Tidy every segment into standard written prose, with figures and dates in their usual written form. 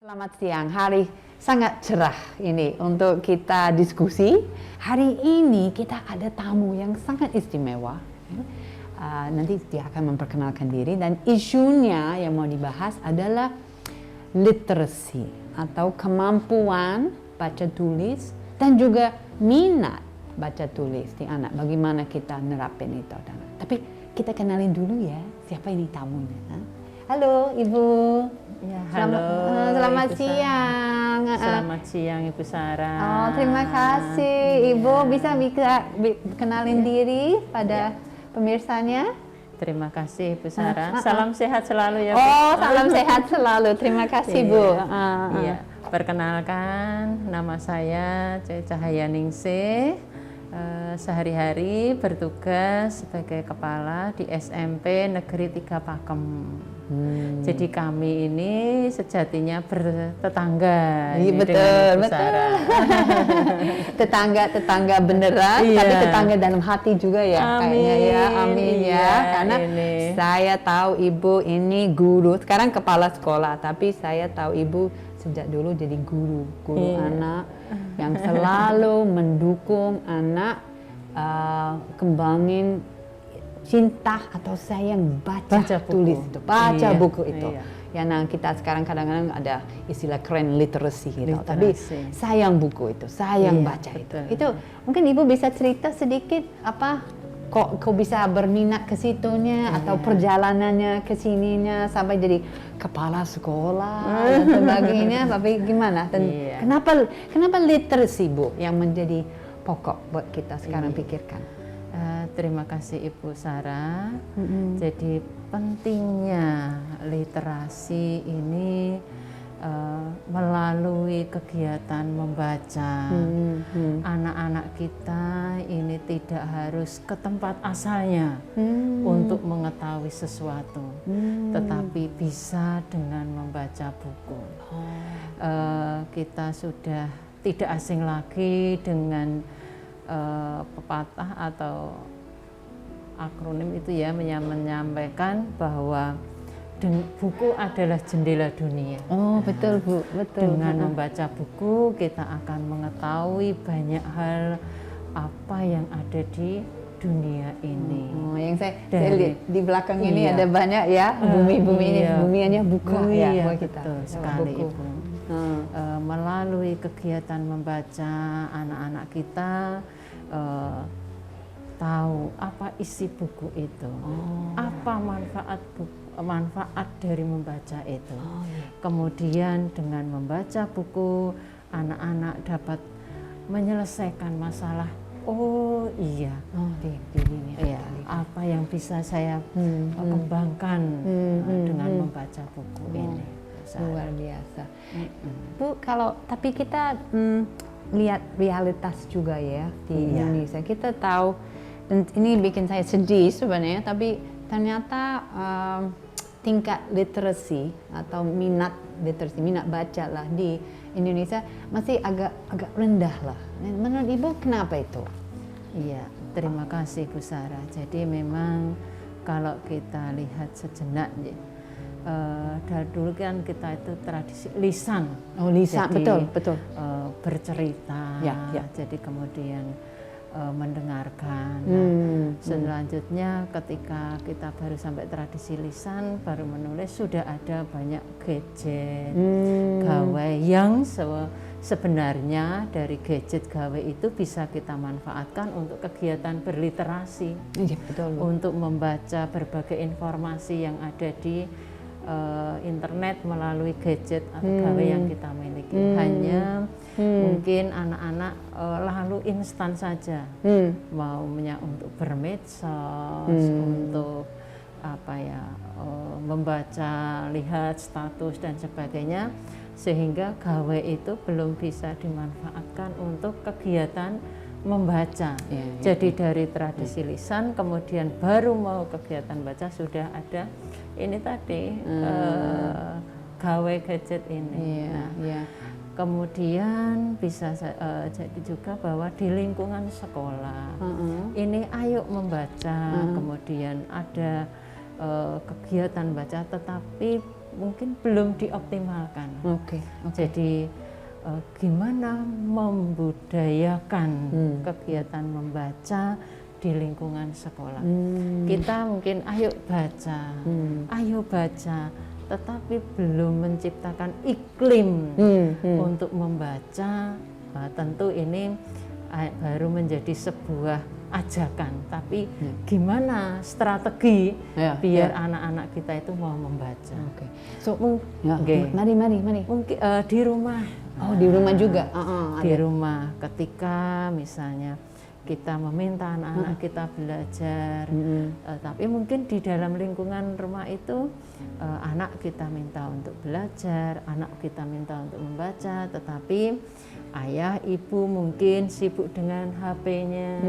Selamat siang, hari sangat cerah ini untuk kita diskusi. Hari ini kita ada tamu yang sangat istimewa. Nanti dia akan memperkenalkan diri dan isunya yang mau dibahas adalah literasi atau kemampuan baca tulis dan juga minat baca tulis di anak. Bagaimana kita nerapin itu. Tapi kita kenalin dulu ya siapa ini tamunya. Halo Ibu. Ya, halo. Selamat Ibu siang. Selamat siang Ibu Sarah. Oh, terima kasih Ibu. Bisa kenalin diri pada pemirsanya. Terima kasih Ibu Sarah. Salam sehat selalu ya Bu. Oh, salam sehat selalu. Terima kasih Bu. Iya. Perkenalkan, nama saya Cahaya Ningsih. Sehari-hari bertugas sebagai kepala di SMP Negeri 3 Pakem. Jadi kami ini sejatinya bertetangga. Iya betul. Tetangga beneran, iya. Tapi tetangga dalam hati juga ya. Amin. Kayaknya ya, amin iya, ya. Karena ini. saya tahu Ibu ini guru, sekarang kepala sekolah, tapi saya tahu Ibu sejak dulu jadi guru anak yang selalu mendukung anak kembangin cinta atau sayang baca tulis itu, baca buku itu. Iya. Ya, nah kita sekarang kadang-kadang ada istilah keren literasi gitu, tapi sayang buku itu, sayang baca betul. itu. Mungkin Ibu bisa cerita sedikit apa kok bisa berminat ke situnya atau perjalanannya ke sininya sampai jadi kepala sekolah dan sebagainya. Tapi gimana? Dan kenapa literasi Bu yang menjadi pokok buat kita sekarang pikirkan? Terima kasih Ibu Sarah. Jadi pentingnya literasi ini melalui kegiatan membaca. Anak-anak kita ini tidak harus ke tempat asalnya untuk mengetahui sesuatu, tetapi bisa dengan membaca buku. Kita sudah tidak asing lagi dengan pepatah atau akronim itu ya, menyampaikan bahwa buku adalah jendela dunia. Oh betul Bu, betul. Dengan membaca buku kita akan mengetahui banyak hal apa yang ada di dunia ini. Oh, yang saya lihat di belakang ini ada banyak ya bumi ini, bumiannya buka ya buat kita. Betul sekali Ibu. Melalui kegiatan membaca, anak-anak kita tahu apa isi buku itu, apa manfaat dari membaca itu. Kemudian dengan membaca buku, anak-anak dapat menyelesaikan masalah. Apa yang bisa saya kembangkan dengan membaca buku ini. Luar biasa. Bu, tapi kita lihat realitas juga ya di Indonesia. Kita tahu, dan ini bikin saya sedih sebenarnya, tapi ternyata tingkat literasi atau minat baca lah di Indonesia masih agak rendah lah. Menurut Ibu kenapa itu? Iya, terima kasih Bu Sarah. Jadi memang kalau kita lihat sejenak, dari dulu kan kita itu tradisi lisan. Lisan, jadi, betul. Bercerita, jadi kemudian mendengarkan. Selanjutnya ketika kita baru sampai tradisi lisan, baru menulis, sudah ada banyak gadget, gawai yang sebenarnya dari gadget gawai itu bisa kita manfaatkan untuk kegiatan berliterasi, untuk membaca berbagai informasi yang ada di internet melalui gadget atau gawai yang kita miliki. Hanya mungkin anak-anak lalu instan saja, maunya untuk bermedsos, untuk membaca, lihat status dan sebagainya, sehingga gawai itu belum bisa dimanfaatkan untuk kegiatan membaca. Jadi dari tradisi lisan, kemudian baru mau kegiatan baca sudah ada ini tadi gawai gadget ini. Kemudian bisa jadi juga bahwa di lingkungan sekolah ini ayo membaca, kemudian ada kegiatan baca, tetapi mungkin belum dioptimalkan. Oke. Jadi gimana membudayakan kegiatan membaca di lingkungan sekolah. Kita mungkin ayo baca, tetapi belum menciptakan iklim untuk membaca. Tentu ini baru menjadi sebuah ajakan, tapi gimana strategi biar anak-anak kita itu mau membaca. So, mari. Mungkin di rumah. Oh, di rumah juga. Di rumah, ketika misalnya kita meminta anak-anak kita belajar, tapi mungkin di dalam lingkungan rumah itu anak kita minta untuk belajar, anak kita minta untuk membaca, tetapi ayah, ibu mungkin sibuk dengan HP-nya,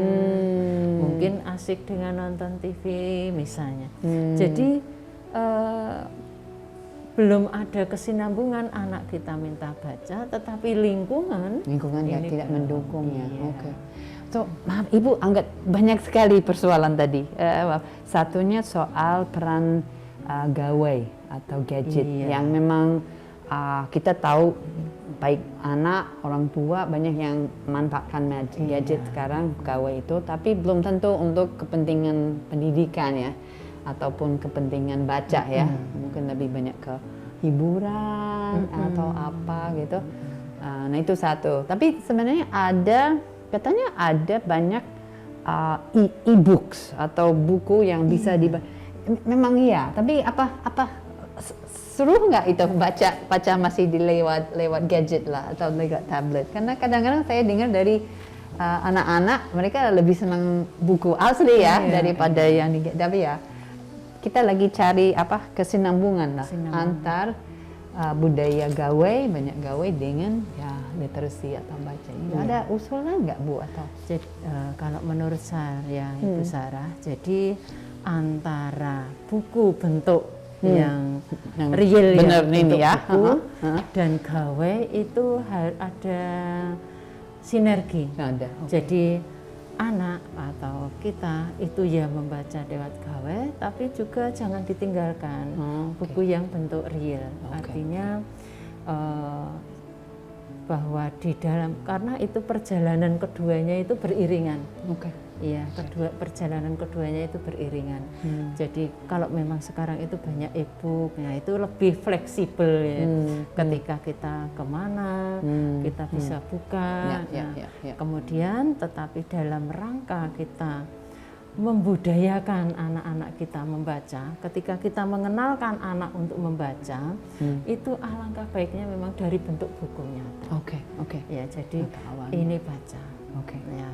mungkin asik dengan nonton TV misalnya. Jadi belum ada kesinambungan, anak kita minta baca, tetapi lingkungan yang tidak mendukungnya. Iya. So, maaf Ibu, anggap banyak sekali persoalan tadi. Satunya soal peran gawai atau gadget yang memang kita tahu baik anak, orang tua banyak yang manfaatkan gadget sekarang, gawai itu, tapi belum tentu untuk kepentingan pendidikan ya, ataupun kepentingan baca ya. Mungkin lebih banyak ke hiburan atau apa gitu. Nah itu satu. Tapi sebenarnya katanya ada banyak e-books atau buku yang bisa memang iya. Tapi apa seru nggak itu baca masih lewat gadget lah atau lewat tablet? Karena kadang-kadang saya dengar dari anak-anak mereka lebih senang buku asli ya daripada yang tapi ya kita lagi cari kesinambungan lah antar budaya banyak gawai dengan literasi atau baca. Ada usulan nggak Bu atau? Jadi, kalau menurut saya Ibu Sarah, jadi antara buku bentuk yang real bener bentuk ya buku dan gawai itu ada sinergi. Jadi anak atau kita itu ya membaca lewat gawai, tapi juga jangan ditinggalkan buku yang bentuk real. Artinya bahwa di dalam, karena itu perjalanan keduanya itu beriringan. Iya, perjalanan keduanya itu beriringan. Jadi kalau memang sekarang itu banyak e-book, itu lebih fleksibel ya. Ketika kita kemana, kita bisa buka. Kemudian tetapi dalam rangka kita membudayakan anak-anak kita membaca, ketika kita mengenalkan anak untuk membaca, itu alangkah baiknya memang dari bentuk bukunya. Ya, jadi ini baca. Ya,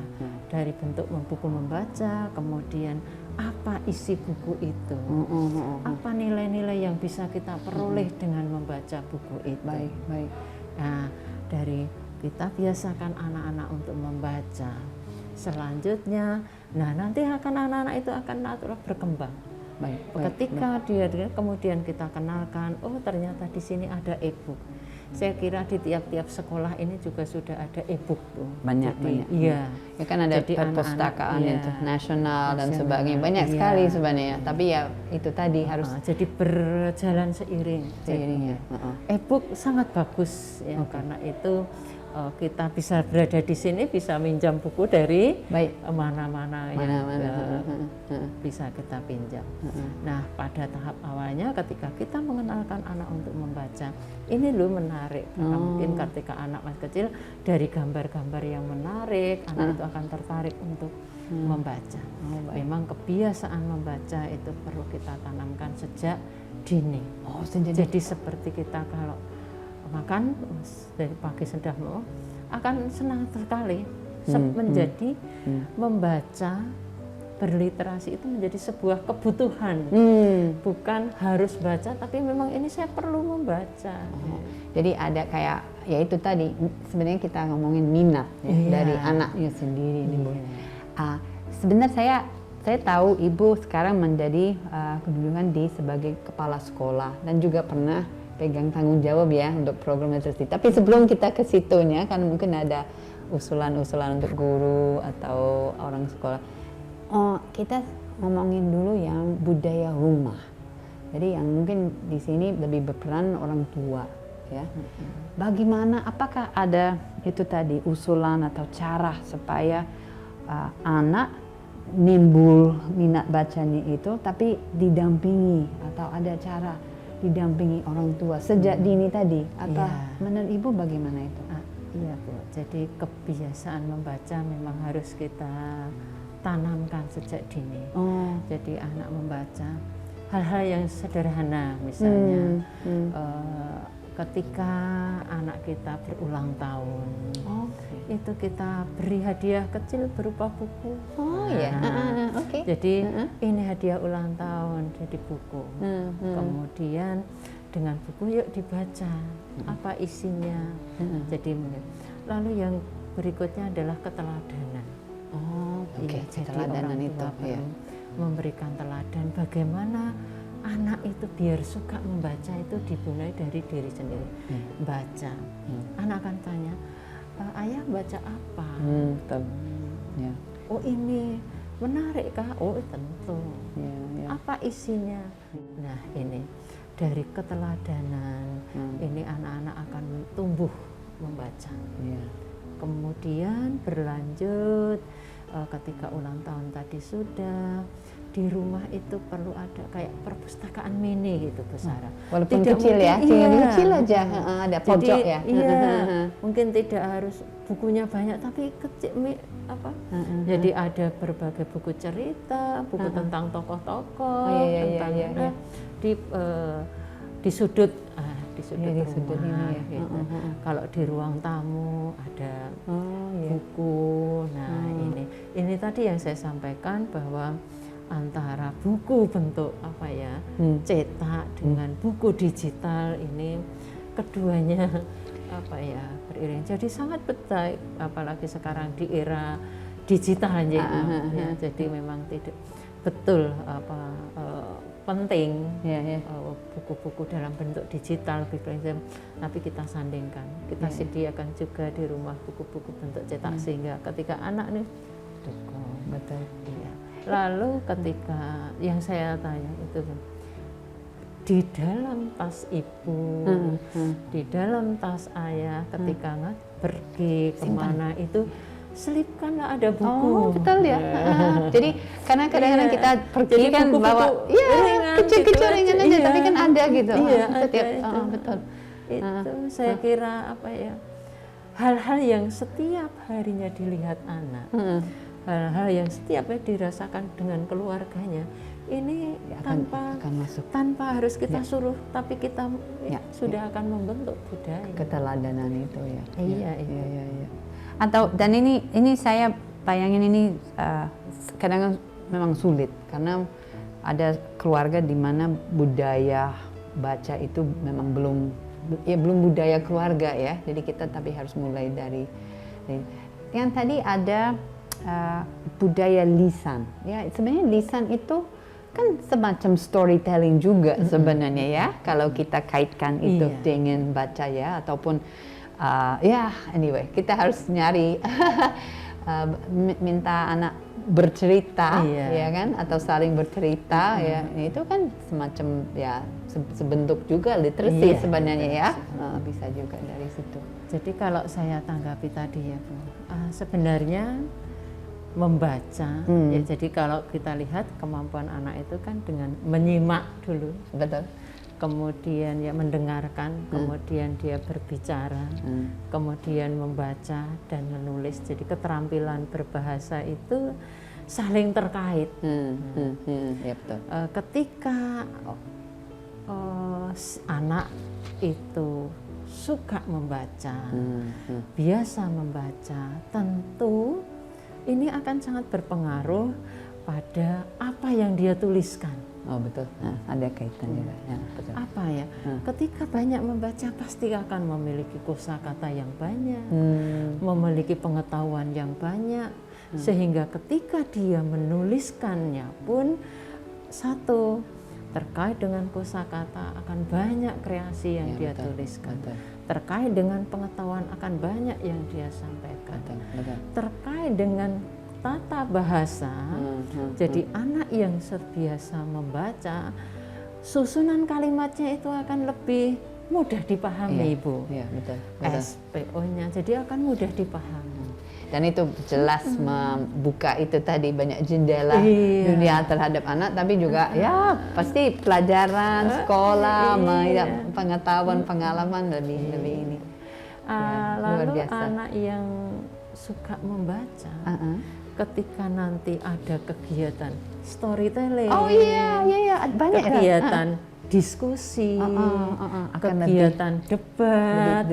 dari bentuk buku membaca, kemudian apa isi buku itu, apa nilai-nilai yang bisa kita peroleh dengan membaca buku itu. Baik. Nah, dari kita biasakan anak-anak untuk membaca. Selanjutnya, nanti anak-anak itu akan natural berkembang. Ketika dia kemudian kita kenalkan, oh ternyata di sini ada e-book. Saya kira di tiap-tiap sekolah ini juga sudah ada e-book tuh. Banyak. Iya. Ya kan ada perpustakaan nasional dan sebagainya. Banyak sekali sebenarnya. Tapi ya itu tadi harus jadi berjalan seiring. E-book sangat bagus ya, karena itu kita bisa berada di sini, bisa minjam buku dari mana-mana yang bisa kita pinjam. Nah, pada tahap awalnya ketika kita mengenalkan anak untuk membaca, ini loh menarik. Karena mungkin ketika anak masih kecil, dari gambar-gambar yang menarik, anak itu akan tertarik untuk membaca. Memang kebiasaan membaca itu perlu kita tanamkan sejak dini. Jadi seperti kita kalau makan dari pagi sudah mau, akan senang sekali menjadi membaca, berliterasi itu menjadi sebuah kebutuhan, bukan harus baca, tapi memang ini saya perlu membaca. Jadi ada kayak ya itu tadi sebenarnya kita ngomongin minat dari anaknya sendiri nih Bu. Sebenarnya saya tahu Ibu sekarang menjadi kedudukan sebagai kepala sekolah dan juga pernah pegang tanggung jawab ya untuk program literasi. Tapi sebelum kita ke situnya, kan mungkin ada usulan-usulan untuk guru atau orang sekolah. Kita ngomongin dulu yang budaya rumah. Jadi yang mungkin di sini lebih berperan orang tua, ya. Bagaimana? Apakah ada itu tadi usulan atau cara supaya anak nimbul minat bacanya itu, tapi didampingi atau ada cara didampingi orang tua sejak dini tadi? Atau menurut Ibu bagaimana itu? Iya Bu, jadi kebiasaan membaca memang harus kita tanamkan sejak dini. Jadi anak membaca hal-hal yang sederhana, misalnya ketika anak kita berulang tahun, itu kita beri hadiah kecil berupa buku. Jadi ini hadiah ulang tahun, jadi buku. Kemudian dengan buku yuk dibaca apa isinya. Jadi lalu yang berikutnya adalah keteladanan. Jadi keteladanan orang tua itu memberikan teladan bagaimana anak itu biar suka membaca itu dimulai dari diri sendiri. Baca. Anak akan tanya, ayah baca apa? Oh ini menarik kah? Oh tentu. Apa isinya? Nah ini dari keteladanan ini anak-anak akan tumbuh membaca. Kemudian berlanjut ketika ulang tahun tadi sudah, di rumah itu perlu ada kayak perpustakaan mini gitu Bu Sarah. Walaupun kecil ya, kecil aja, ada pojok ya. Mungkin tidak harus bukunya banyak tapi kecil Jadi ada berbagai buku cerita, buku tentang tokoh-tokoh, tentang di sudut rumah ini, gitu. Kalau di ruang tamu ada buku. Nah, ini tadi yang saya sampaikan bahwa antara buku bentuk cetak dengan buku digital ini keduanya beriring. Jadi sangat baik, apalagi sekarang di era digital jadi memang tidak betul penting buku-buku dalam bentuk digital tapi kita sandingkan, kita sediakan juga di rumah buku-buku bentuk cetak sehingga ketika anak nih betul. Lalu ketika yang saya tanya itu di dalam tas ibu, di dalam tas ayah ketika pergi kemana itu selipkanlah ada buku. Betul ya. Jadi karena kadang-kadang kita pergi kan bawa kecil-kecil ringan aja, tapi kan ada gitu. Betul. Itu saya kira hal-hal yang setiap harinya dilihat anak, hal-hal yang setiapnya dirasakan dengan keluarganya. Ini tanpa harus kita suruh, tapi kita sudah akan membentuk budaya. Keteladanan itu ya. Iya. Atau dan ini saya bayangin ini kadang memang sulit karena ada keluarga di mana budaya baca itu memang belum budaya keluarga ya. Jadi kita tapi harus mulai dari yang tadi ada budaya lisan. Ya sebenarnya lisan itu kan semacam storytelling juga sebenarnya ya. Kalau kita kaitkan itu dengan baca ya ataupun anyway, kita harus nyari minta anak bercerita, ya kan, atau saling bercerita, ya itu kan semacam sebentuk juga literasi sebenarnya ya, bisa juga dari situ. Jadi kalau saya tanggapi tadi ya Bu, sebenarnya membaca, jadi kalau kita lihat kemampuan anak itu kan dengan menyimak dulu, betul. Kemudian mendengarkan, kemudian dia berbicara, kemudian membaca dan menulis. Jadi keterampilan berbahasa itu saling terkait. Ya, betul. Ketika anak itu suka membaca, biasa membaca, tentu ini akan sangat berpengaruh pada apa yang dia tuliskan. Oh betul, ada kaitan juga. Ya, betul. Apa ya? Ketika banyak membaca pasti akan memiliki kosakata yang banyak, memiliki pengetahuan yang banyak, sehingga ketika dia menuliskannya pun satu terkait dengan kosakata akan banyak kreasi yang dia tuliskan. Terkait dengan pengetahuan akan banyak yang dia sampaikan. Terkait dengan tata bahasa, jadi anak yang terbiasa membaca susunan kalimatnya itu akan lebih mudah dipahami, Ibu. Iya, betul. Betul. SPO-nya jadi akan mudah dipahami. Dan itu jelas membuka itu tadi banyak jendela Iya. dunia terhadap anak, tapi juga ya pasti pelajaran sekolah, pengetahuan, pengalaman lebih ini. Luar Lalu biasa. anak yang suka membaca, ketika nanti ada kegiatan storytelling, Oh iya, banyak ya. kegiatan diskusi, Akan kegiatan debat,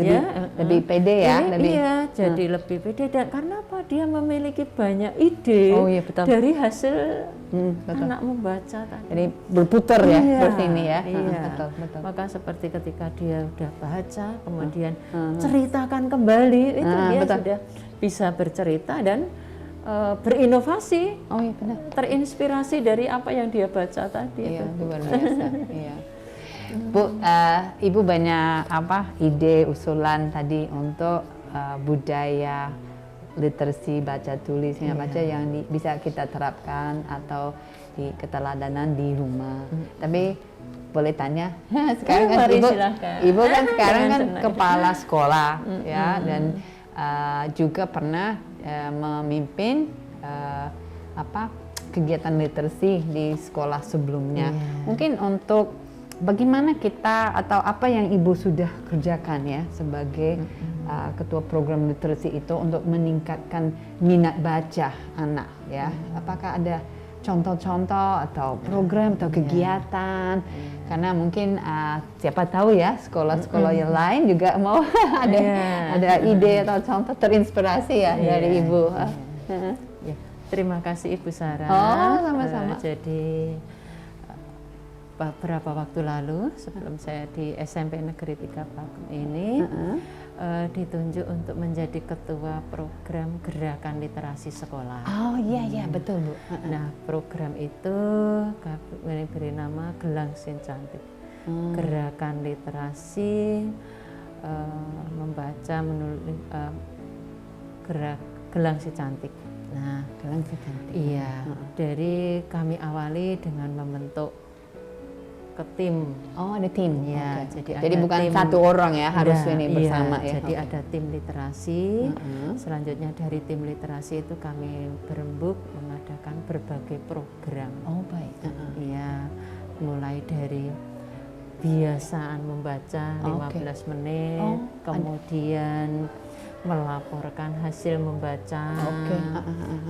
lebih pede ya, Iya, jadi lebih pede, dan karena apa? Dia memiliki banyak ide Oh, iya, betul. dari hasil betul. anak membaca tadi. Jadi berputar ya Iya, seperti ini ya. Iya. Betul. Maka seperti ketika dia udah baca, kemudian ceritakan kembali, itu dia betul. sudah bisa bercerita dan berinovasi, Oh iya benar. terinspirasi dari apa yang dia baca tadi. Iya, itu. luar biasa. Iya. Bu, Ibu banyak ide usulan tadi untuk budaya literasi baca tulis baca yang bisa kita terapkan atau di keteladanan di rumah. Tapi boleh tanya, sekarang kan Mari Ibu, silakan. Ibu kan sekarang kan Senang. kepala sekolah ya, dan juga pernah memimpin kegiatan literasi di sekolah sebelumnya. Mungkin untuk bagaimana kita atau apa yang Ibu sudah kerjakan ya sebagai ketua program literasi itu untuk meningkatkan minat baca anak ya. Apakah ada contoh-contoh atau program atau kegiatan? Karena mungkin siapa tahu ya sekolah-sekolah yang lain juga mau ada ide atau contoh terinspirasi ya dari Ibu. Ya, terima kasih Ibu Sarah. Oh, sama-sama. Jadi beberapa waktu lalu sebelum saya di SMP Negeri 3 Pakem ini ditunjuk untuk menjadi ketua program gerakan literasi sekolah. Oh iya betul Bu. Nah, program itu kami beri nama Gelang Sin Cantik. Gerakan literasi membaca, menulis, Gelang Si Cantik. Nah, Gelang Si Cantik. iya, dari kami awali dengan membentuk ke tim. Oh, ada tim. Ya, Oke. jadi Jadi ada bukan tim. satu orang ya, harus Iya, ini bersama ya. Jadi Oke. ada tim literasi. Selanjutnya dari tim literasi itu kami berembuk mengadakan berbagai program. Oh, baik. Iya, mulai dari kebiasaan membaca 15 menit, kemudian melaporkan hasil membaca,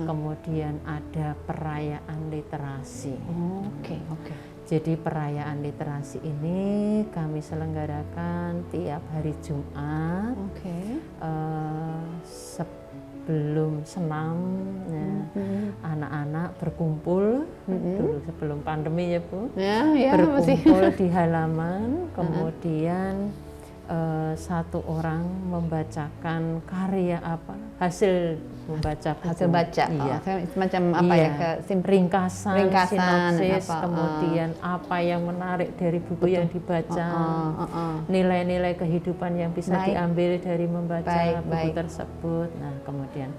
kemudian ada perayaan literasi. Oke. Jadi perayaan literasi ini kami selenggarakan tiap hari Jumat. Sebelum senam, anak-anak berkumpul dulu sebelum pandemi ya Bu. Berkumpul di halaman, kemudian satu orang membacakan karya hasil membaca buku. Hasil baca. Iya. Semacam apa ya? Ringkasan, sinopsis, apa, kemudian apa yang menarik dari buku yang dibaca, nilai-nilai kehidupan yang bisa diambil dari membaca buku tersebut. Nah, kemudian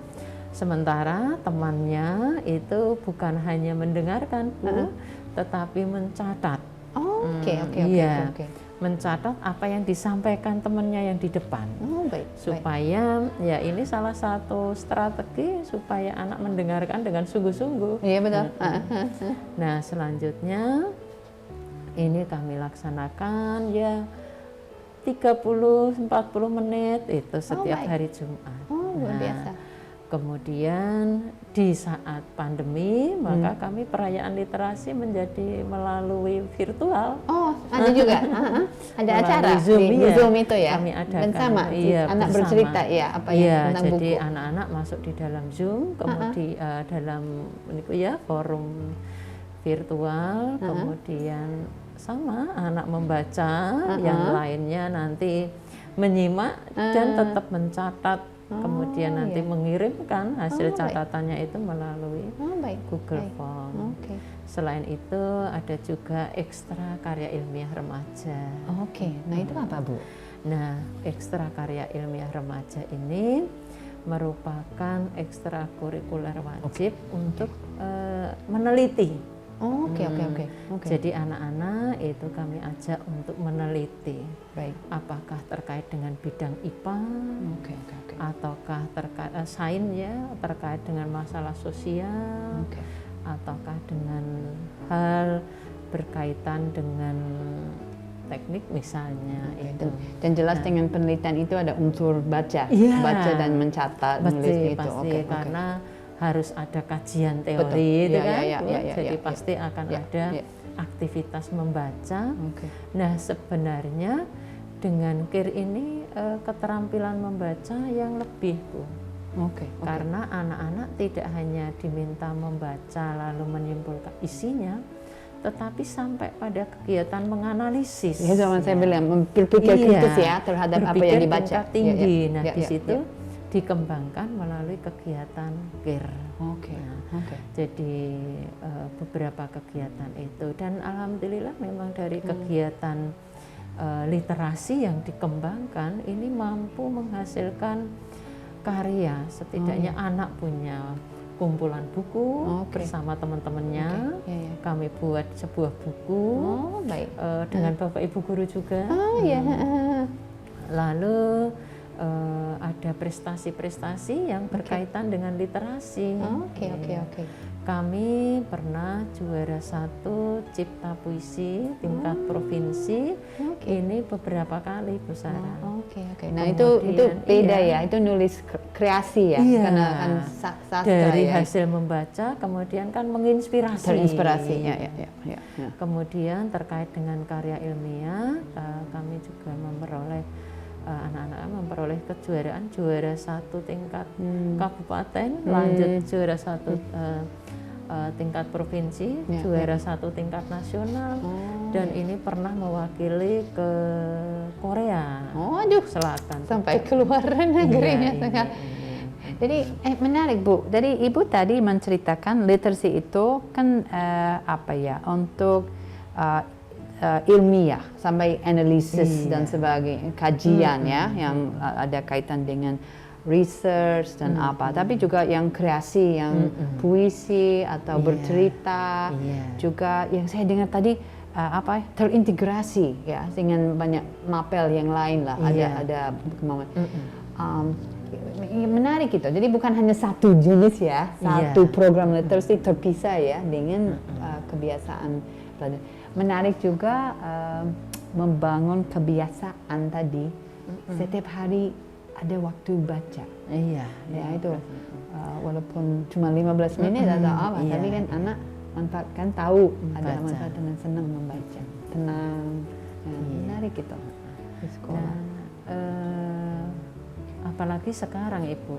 sementara temannya itu bukan hanya mendengarkan Bu, tetapi mencatat. Iya. Mencatat apa yang disampaikan temannya yang di depan, supaya ya ini salah satu strategi supaya anak mendengarkan dengan sungguh-sungguh. Iya betul. Nah, selanjutnya ini kami laksanakan ya 30-40 menit itu setiap hari Jumat. Luar biasa. Kemudian di saat pandemi maka kami perayaan literasi menjadi melalui virtual. Ada juga. Ada acara Zoom, di Zoom itu ya. Kami adakan. Dan sama, anak bercerita ya apa yang tentang buku. Jadi anak-anak masuk di dalam Zoom, kemudian dalam forum virtual, kemudian sama anak membaca, yang lainnya nanti menyimak dan tetap mencatat. Kemudian nanti mengirimkan hasil catatannya itu melalui Google Form. Selain itu ada juga ekstra karya ilmiah remaja. Nah itu apa Bu? Nah, ekstra karya ilmiah remaja ini merupakan ekstrakurikuler wajib untuk meneliti Oke. Jadi anak-anak itu kami ajak untuk meneliti Baik. apakah terkait dengan bidang IPA Oke. ataukah terkait sains ya, terkait dengan masalah sosial, Oke. ataukah dengan hal berkaitan dengan teknik misalnya itu. Dan jelas dengan penelitian itu ada unsur baca, Iya. baca dan mencatat, nulis itu. Pasti Oke. karena harus ada kajian teori Betul. itu Iya, kan, iya, Bu. iya, iya, Jadi iya, pasti akan iya, ada iya. aktivitas membaca. Oke. Nah sebenarnya dengan KIR ini keterampilan membaca yang lebih, Bu. Oke. Karena anak-anak tidak hanya diminta membaca lalu menyimpulkan isinya, tetapi sampai pada kegiatan menganalisis. Ya, zaman saya bilang berpikir kritis ya terhadap apa yang dibaca. Tingkat tinggi. Ya, Nah ya, di ya, situ ya. dikembangkan melalui kegiatan KIR. Oke. Nah, jadi beberapa kegiatan itu dan alhamdulillah memang dari kegiatan literasi yang dikembangkan ini mampu menghasilkan karya. Setidaknya anak punya kumpulan buku bersama teman-temannya. Kami buat sebuah buku Baik. dengan Bapak Ibu guru juga. Lalu ada prestasi-prestasi yang berkaitan dengan literasi. Oke. Kami pernah juara 1 cipta puisi tingkat provinsi. Ini beberapa kali, Bu Sarah. Oke. Nah itu beda ya, itu nulis kreasi ya, karena kan sastra dari ya. hasil membaca, kemudian kan menginspirasi. Terinspirasi, ya. Kemudian terkait dengan karya ilmiah, kami juga memperoleh anak-anak memperoleh kejuaraan juara 1 tingkat kabupaten, lanjut juara 1 tingkat provinsi, juara 1 tingkat nasional, dan ini pernah mewakili ke Korea Selatan. Sampai keluar negerinya sekarang. Jadi menarik Bu. Jadi Ibu tadi menceritakan literasi itu kan untuk ilmiah sampai analisis dan sebagainya, kajian ya yang ada kaitan dengan research dan apa, tapi juga yang kreasi, yang puisi atau bercerita, juga yang saya dengar tadi terintegrasi ya dengan banyak mapel yang lain lah, ada kemauan. Menarik itu. Jadi bukan hanya satu jenis ya, satu program literasi terpisah ya dengan kebiasaan. Menarik juga membangun kebiasaan tadi setiap hari ada waktu baca. Ya itu walaupun cuma 15 menit atau apa, tapi kan anak manfaatkan, tahu ada manfaat dengan senang membaca, tenang. Menarik itu di sekolah. Apalagi sekarang Ibu.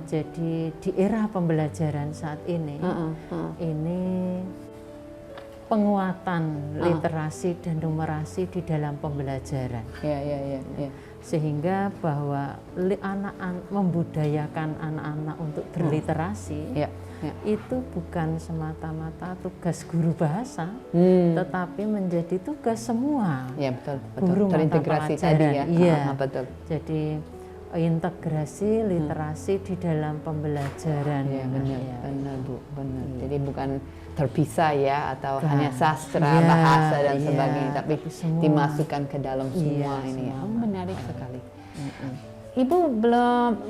Jadi di era pembelajaran saat ini, ini penguatan literasi dan numerasi di dalam pembelajaran. Sehingga bahwa membudayakan anak-anak untuk berliterasi itu bukan semata-mata tugas guru bahasa, tetapi menjadi tugas semua. Betul. Guru Terintegrasi mata pelajaran. tadi ya. Betul. Jadi integrasi literasi di dalam pembelajaran. Benar Bu, benar. Jadi bukan terpisah ya atau hanya sastra, bahasa dan sebagainya, tapi dimasukkan ke dalam semua ini. Menarik sekali. Ibu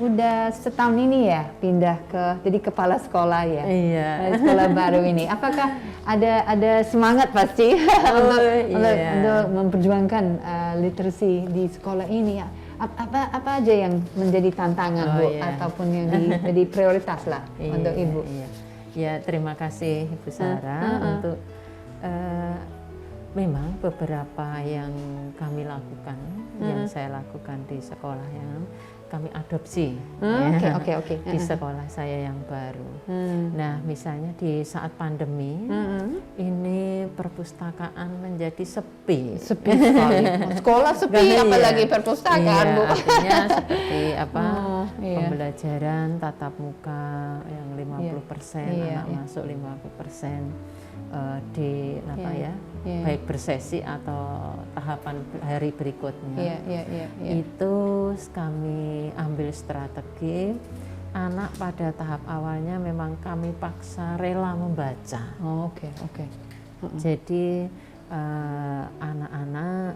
udah setahun ini ya pindah jadi kepala sekolah ya. Sekolah baru ini. Apakah ada semangat pasti untuk memperjuangkan literasi di sekolah ini ya? Apa aja yang menjadi tantangan Bu ataupun yang jadi prioritas lah untuk Ibu? Ya, terima kasih Ibu Sarah untuk memang beberapa yang kami lakukan, yang saya lakukan di sekolah yang kami adopsi di sekolah saya yang baru. Nah, misalnya di saat pandemi ini perpustakaan menjadi sepi sekali. Sekolah sepi, apalagi perpustakaan Bu. Artinya seperti pembelajaran tatap muka yang 50%, anak masuk 50%. Baik bersesi atau tahapan hari berikutnya. Itu kami ambil strategi anak pada tahap awalnya memang kami paksa rela membaca. Oh, oke. Jadi anak-anak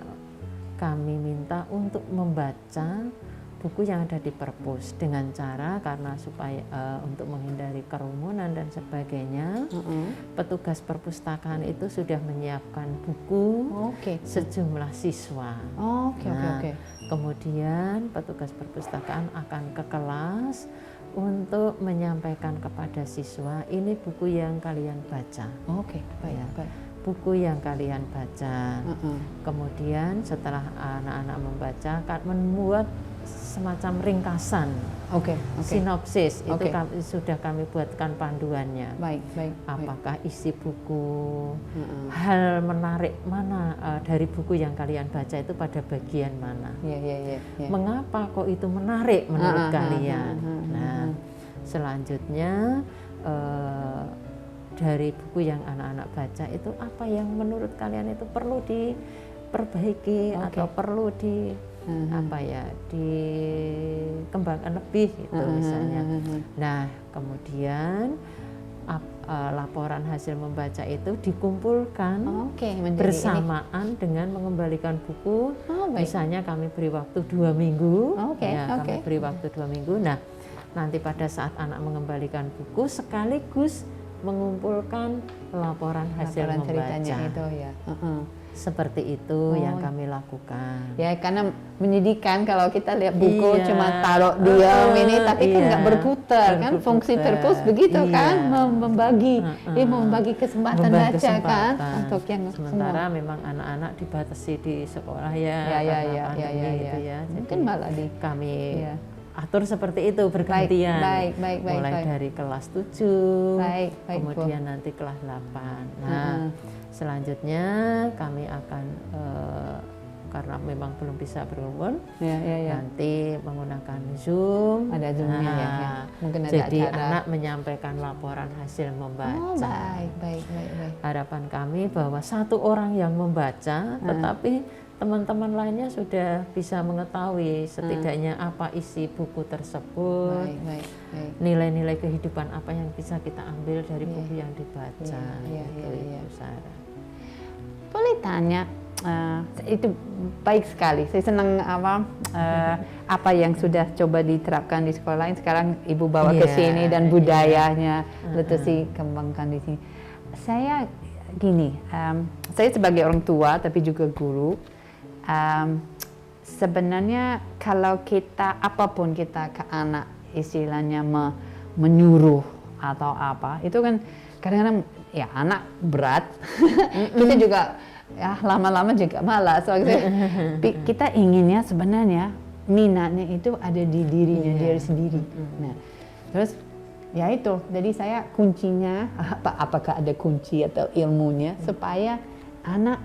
kami minta untuk membaca buku yang ada di perpus dengan cara karena supaya untuk menghindari kerumunan dan sebagainya. Petugas perpustakaan itu sudah menyiapkan buku sejumlah siswa. Oke. Kemudian petugas perpustakaan akan ke kelas untuk menyampaikan kepada siswa, ini buku yang kalian baca. Baik. Buku yang kalian baca. Kemudian setelah anak-anak membaca, membuat semacam ringkasan, sinopsis. Itu sudah kami buatkan panduannya. Baik. Apakah isi buku, hal menarik mana dari buku yang kalian baca itu pada bagian mana? Mengapa kok itu menarik menurut kalian? Nah, selanjutnya dari buku yang anak-anak baca itu apa yang menurut kalian itu perlu diperbaiki atau perlu dikembangkan lebih gitu misalnya. Nah, kemudian laporan hasil membaca itu dikumpulkan bersamaan dengan mengembalikan buku. Misalnya kami beri waktu 2 minggu. Kami beri waktu 2 minggu. Nah, nanti pada saat anak mengembalikan buku sekaligus mengumpulkan laporan hasil membaca itu ya. Seperti itu yang kami lakukan. Ya, karena menyedihkan kalau kita lihat buku cuma taruh diam ini, tapi kan nggak berputar kan. Fungsi perpus begitu kan, membagi kesempatan baca kan untuk yang sementara semua. Memang anak-anak dibatasi di sekolah Mungkin malah kami atur seperti itu bergantian. Baik. Mulai dari kelas 7, kemudian nanti kelas 8. Nah, selanjutnya kami akan karena memang belum bisa berkumpul, nanti menggunakan Zoom. Ada Zoom-nya ya. Mungkin ada jadi acara. Anak menyampaikan laporan hasil membaca. Baik. Harapan kami bahwa satu orang yang membaca, tetapi teman-teman lainnya sudah bisa mengetahui setidaknya apa isi buku tersebut, nilai-nilai kehidupan apa yang bisa kita ambil dari buku yang dibaca. Itu Sarah. Boleh tanya, itu baik sekali. Saya senang apa yang sudah coba diterapkan di sekolah lain sekarang Ibu bawa ke sini dan budayanya literacy kembangkan di sini. Saya gini, saya sebagai orang tua tapi juga guru. Sebenarnya kalau kita apapun kita ke anak istilahnya menyuruh atau apa, itu kan kadang-kadang ya anak berat. Kita juga lama-lama juga malas. Kita inginnya sebenarnya minatnya itu ada di dirinya dia sendiri. Nah, terus ya itu. Jadi saya kuncinya apakah ada kunci atau ilmunya supaya anak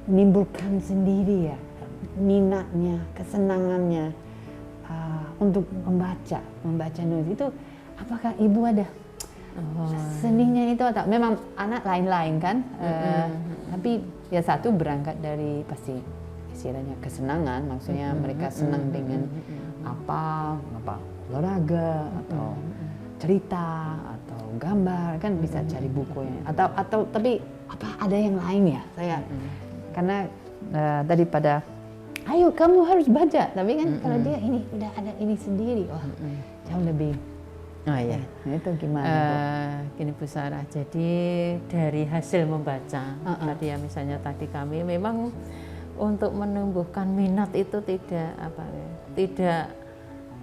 menimbulkan sendiri ya minatnya, kesenangannya untuk membaca nulis itu. Apakah Ibu ada seninya itu atau memang anak lain-lain kan? Tapi ya satu berangkat dari pasti istilahnya kesenangan, maksudnya mereka senang dengan apa olahraga atau cerita atau gambar kan bisa cari bukunya atau tapi apa ada yang lain ya saya karena daripada ayo kamu harus baca, tapi kan kalau dia ini udah ada ini sendiri, jauh lebih. Itu gimana? Gini Bu Sarah, jadi dari hasil membaca tadi ya misalnya tadi kami memang untuk menumbuhkan minat itu tidak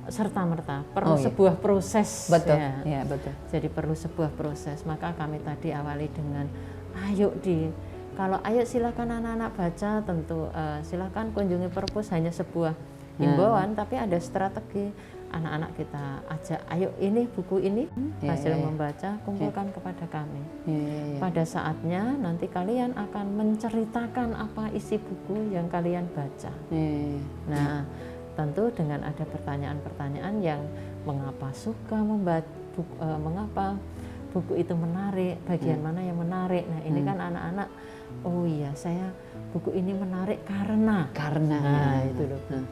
serta-merta, perlu sebuah proses. Betul. Betul. Jadi perlu sebuah proses. Maka kami tadi awali dengan ayo silakan anak-anak baca, tentu silakan kunjungi perpus hanya sebuah himbauan, tapi ada strategi. Anak-anak kita ajak, ayo ini buku ini hasil membaca kumpulkan kepada kami. Pada saatnya nanti kalian akan menceritakan apa isi buku yang kalian baca. Nah, tentu dengan ada pertanyaan-pertanyaan yang mengapa suka membaca, mengapa buku itu menarik, bagian mana yang menarik. Nah, ini kan anak-anak, oh iya saya buku ini menarik karena. Nah, itu loh.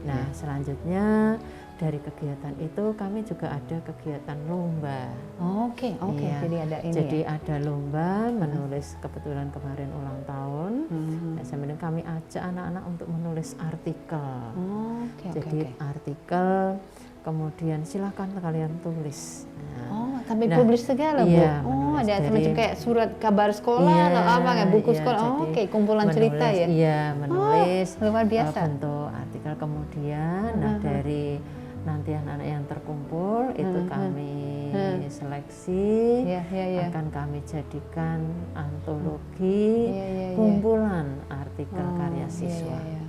Nah, selanjutnya dari kegiatan itu kami juga ada kegiatan lomba. Oke, Iya. jadi ada ini Jadi ya. ada lomba menulis, kebetulan kemarin ulang tahun. Nah, kemudian kami ajak anak-anak untuk menulis artikel. Oke, Jadi artikel, kemudian silakan kalian tulis. sampai publish segala, Bu. iya, Oh, menulis ada dari- semacam kayak surat kabar sekolah Iya, atau apa kayak buku iya, sekolah. jadi Oke, kumpulan cerita menulis, ya. Iya, menulis luar biasa. bentuk artikel, kemudian nah dari nanti anak-anak yang terkumpul itu kami seleksi, Iya. akan kami jadikan antologi Iya. kumpulan artikel karya siswa. Iya.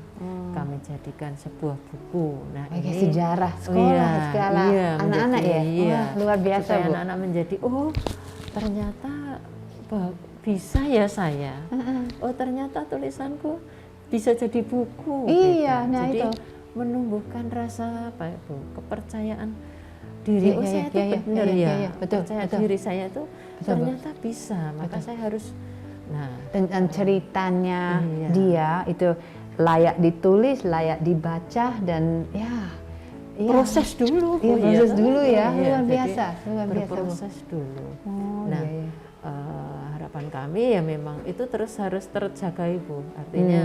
Kami jadikan sebuah buku. Nah, Kayak ini sejarah sekolah, segala anak-anak ya. Iya, Wah, luar biasa, supaya Bu. anak-anak menjadi ternyata bisa ya saya. Oh, ternyata tulisanku bisa jadi buku. Iya, gitu. nah Jadi itu. menumbuhkan rasa apa itu, kepercayaan diri. Iya, Saya itu iya, benar iya, ya. iya, betul, Percaya betul. diri saya itu Betul, ternyata bisa. Maka saya harus. Nah, Dan ceritanya Iya. dia itu layak ditulis, layak dibaca dan proses dulu. Iya, Bu, proses dulu ya. Iya, Luar jadi biasa, luar biasa, Bu. berproses dulu. Oh, Nah, iya. harapan kami ya memang itu terus harus terjaga, Ibu. Artinya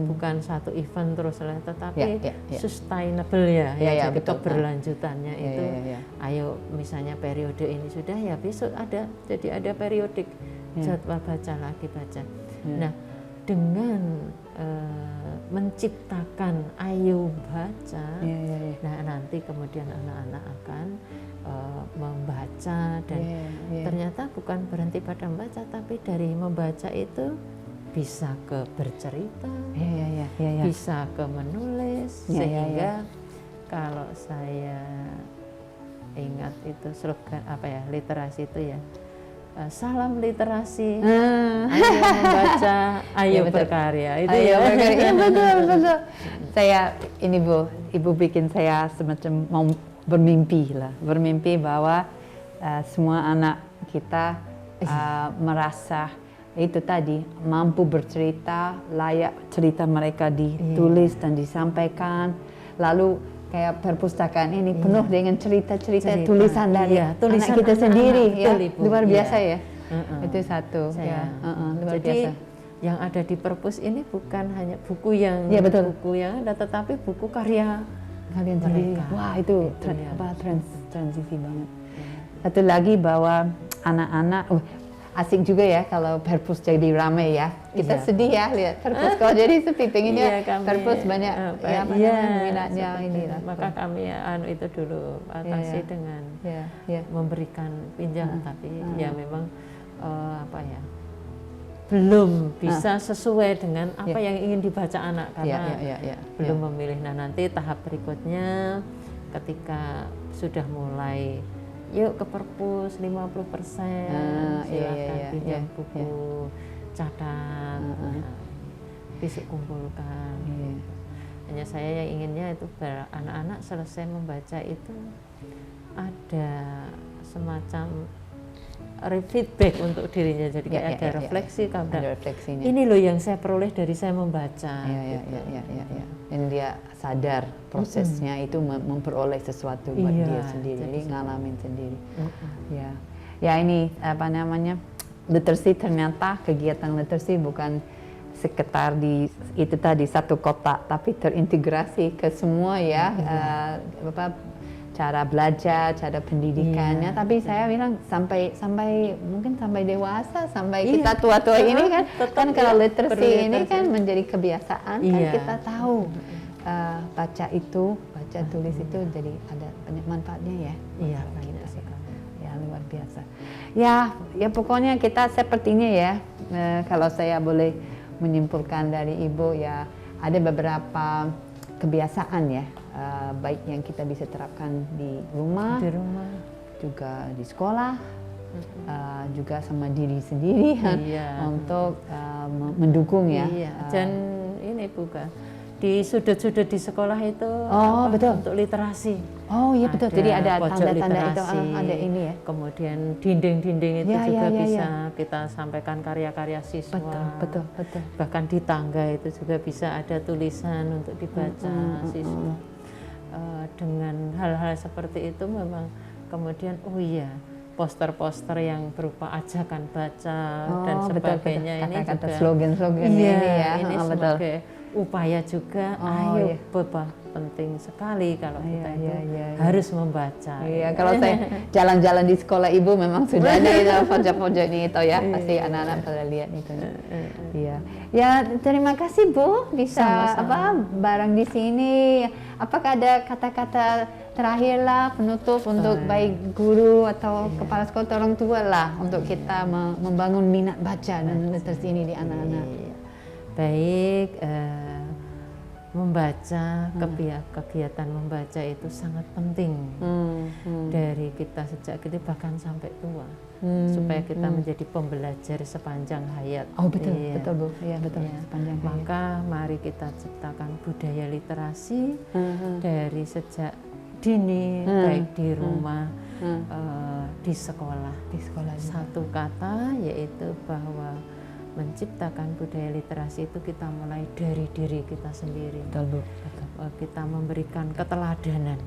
bukan satu event terus, tetapi Ya. sustainable ya. Ya, Jadi betul. keberlanjutannya Ya, itu. ya. Ayo misalnya periode ini sudah ya besok ada. Jadi ada periodik jadwal baca lagi baca. Nah, dengan menciptakan ayo baca, Iya. nah nanti kemudian anak-anak akan membaca dan Iya. ternyata bukan berhenti pada membaca, tapi dari membaca itu bisa ke bercerita, Iya. bisa ke menulis, Iya, sehingga kalau saya ingat itu slogan apa ya, literasi itu ya, salam literasi, ayo membaca, ayo betul. berkarya, itu Ayo ya. berkarya. Iya, betul. Saya ini, Bu, Ibu bikin saya semacam mau bermimpi bahwa semua anak kita merasa itu tadi mampu bercerita, layak cerita mereka ditulis dan disampaikan, lalu kayak perpustakaan ini penuh dengan cerita-cerita tulisan dari tulisan anak kita anak-anak, sendiri ya, betul, Ibu. luar biasa Iya. ya. Itu satu ya, luar Jadi biasa. yang ada di perpus ini bukan hanya buku yang Iya, betul. buku yang ada, tetapi buku karya Kalian sendiri. mereka. Wah, itu ya. transisi banget. Satu lagi bahwa anak-anak asik juga ya kalau perpus jadi ramai ya. Kita Iya. sedih ya lihat perpus kalau jadi sepi. Pengennya kami, perpus banyak ya minatnya ini lah. Maka kami itu dulu atasi Iya. dengan Ya. memberikan pinjaman, tapi ya memang apa ya, belum bisa sesuai dengan apa yang ingin dibaca anak, karena Ya. belum memilih. Nah, nanti tahap berikutnya ketika sudah mulai yuk ke perpus 50%, silakan pinjam buku cadang, besok kumpulkan. Hanya saya yang inginnya itu anak-anak selesai membaca itu ada semacam feedback untuk dirinya, jadi kayak ada refleksi, Ada refleksinya. ini loh yang saya peroleh dari saya membaca. Ya. Dan dia sadar prosesnya itu memperoleh sesuatu buat Iya, dia sendiri, jadi jadi ngalamin sendiri. Ya ini apa namanya, literasi, ternyata kegiatan literasi bukan sekedar di itu tadi satu kotak, tapi terintegrasi ke semua ya, cara belajar, cara pendidikannya. Tapi saya bilang sampai mungkin sampai dewasa, sampai kita tua-tua ini kan kalau literasi ini kan menjadi kebiasaan, kan kita tahu baca tulis itu jadi ada banyak manfaatnya ya. Iya, banyak sekali. Ya, luar biasa. Ya pokoknya kita sepertinya ya, kalau saya boleh menyimpulkan dari Ibu ya, ada beberapa kebiasaan ya, baik yang kita bisa terapkan di rumah, juga di sekolah, juga sama diri sendiri kan, untuk mendukung ya. Dan ini bukan di sudut-sudut di sekolah itu betul. untuk literasi. Oh iya betul, jadi ada pojok tanda-tanda itu, literasi, ada ini ya. Kemudian dinding-dinding itu Ya, juga ya, bisa kita sampaikan karya-karya siswa. Betul. Bahkan di tangga itu juga bisa ada tulisan untuk dibaca siswa. dengan hal-hal seperti itu memang kemudian oh iya, poster-poster yang berupa ajakan baca dan sebagainya ini kata-kata juga slogan-slogan ini ya. ini betul. sebagai upaya juga ayo Bapak, penting sekali kalau kita itu harus membaca. Iya, kalau saya jalan-jalan di sekolah ibu memang sudah ada itu pojok-pojok ini itu ya, pasti anak-anak pada lihat itu. Iya. Ya, terima kasih Bu bisa bareng di sini. Apakah ada kata-kata terakhir lah penutup untuk baik guru atau kepala sekolah atau orang tua lah untuk kita membangun minat baca dan literasi ini di anak-anak. Baik, membaca, kegiatan membaca itu sangat penting dari kita sejak kita bahkan sampai tua, supaya kita menjadi pembelajar sepanjang hayat. Oh betul, betul Bu, ya betul, sepanjang hayat. Maka mari kita ciptakan budaya literasi dari sejak dini, baik di rumah, di sekolah. Satu kata yaitu bahwa menciptakan budaya literasi itu kita mulai dari diri kita sendiri. Betul, Bu. Kita memberikan keteladanan.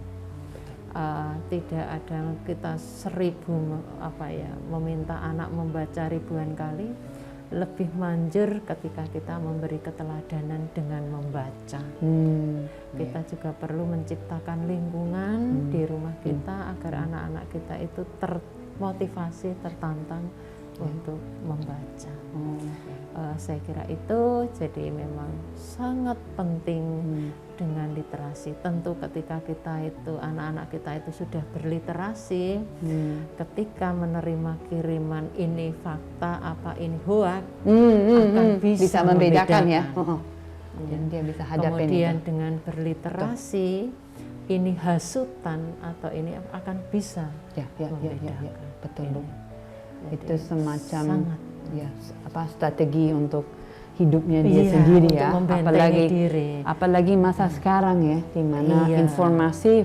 Tidak ada kita meminta anak membaca ribuan kali, lebih manjur ketika kita memberi keteladanan dengan membaca. Kita juga perlu menciptakan lingkungan di rumah kita agar anak-anak kita itu termotivasi, tertantang untuk membaca. Saya kira itu jadi memang sangat penting dengan literasi. Tentu ketika kita itu anak-anak kita itu sudah berliterasi, ketika menerima kiriman ini fakta apa ini hoax, akan bisa membedakan ya. Dan dia bisa hadapin. Kemudian dengan berliterasi ini hasutan atau ini akan bisa membedakan. Betul Bu. Itu semacam strategi untuk hidupnya dia sendiri ya, apalagi masa sekarang ya, di mana informasi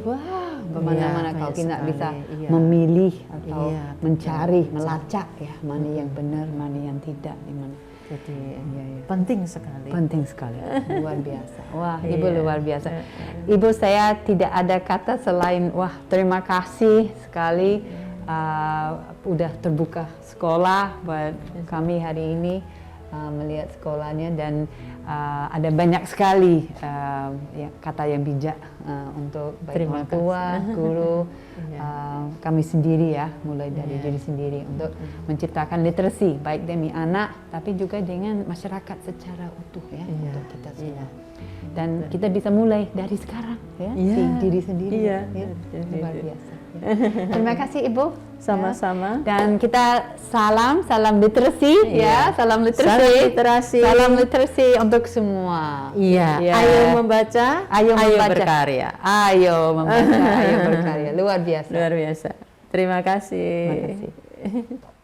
kemana-mana kalau kita bisa memilih atau mencari, melacak ya, mana yang benar, mana yang tidak, di mana. Jadi penting sekali. Penting sekali, luar biasa. Wah, Ibu luar biasa. Ibu, saya tidak ada kata selain terima kasih sekali. Udah terbuka sekolah buat kami hari ini, melihat sekolahnya dan ada banyak sekali kata yang bijak untuk baik orang tua, guru, kami sendiri ya, mulai dari diri sendiri untuk menciptakan literasi baik demi anak tapi juga dengan masyarakat secara utuh ya, untuk kita semua. Dan kita bisa mulai dari sekarang ya, diri sendiri luar biasa. Terima kasih Ibu. Sama-sama. Dan kita salam literasi salam literasi untuk semua. Ayo membaca, ayo berkarya. Ayo membaca, ayo berkarya. Luar biasa. Terima kasih. Terima kasih.